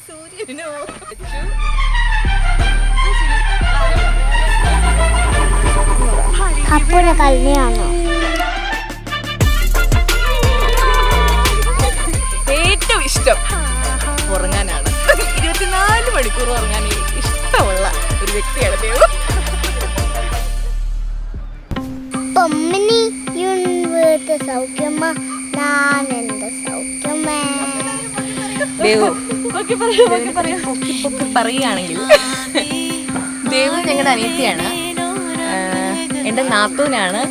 സൂര്യനോ അപ്പുടെ കല്യാണോ? ഏറ്റവും ഇഷ്ടം ഉറങ്ങാനാണ്. 24 മണിക്കൂർ ഉറങ്ങാൻ ഇഷ്ടമുള്ള ഒരു വ്യക്തിയാണ് ദേവു. പൊമ്മിനി വീട്ട് സൗഖ്യമ്മ, ഞാൻ എൻ്റെ സൗഖ്യമേ. ദേവു പറയുകയാണെങ്കിൽ ദേവു ഞങ്ങളുടെ അനിയത്തിയാണ്, എൻ്റെ നാത്തൂനാണ്.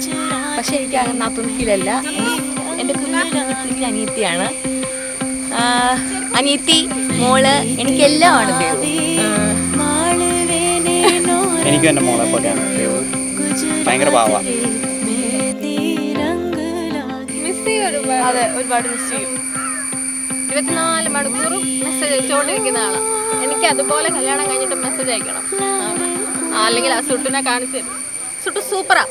പക്ഷെ എനിക്ക് അങ്ങനെ നാത്തൂൻ ഫീലല്ല. എൻ്റെ കുഞ്ഞു അനിയത്തിയാണ്. അനിയത്തി, മോള്, എനിക്കെല്ലാം ആണ് ദേവു. എനിക്കും എൻ്റെ മോളെ പോലെയാണ് ദേവു. ഭയങ്കര പാവ. അതെ, ഒരുപാട് മിസ് ചെയ്യും. 24 മണിക്കൂറും മെസ്സേജ് അയച്ചുകൊണ്ടിരിക്കുന്ന ആളാണ്. എനിക്ക് അതുപോലെ കല്യാണം കഴിഞ്ഞിട്ട് മെസ്സേജ് അയക്കണം. അല്ലെങ്കിൽ ആ സുട്ടിനെ കാണിച്ചു തരും. സുട്ടു സൂപ്പറാ.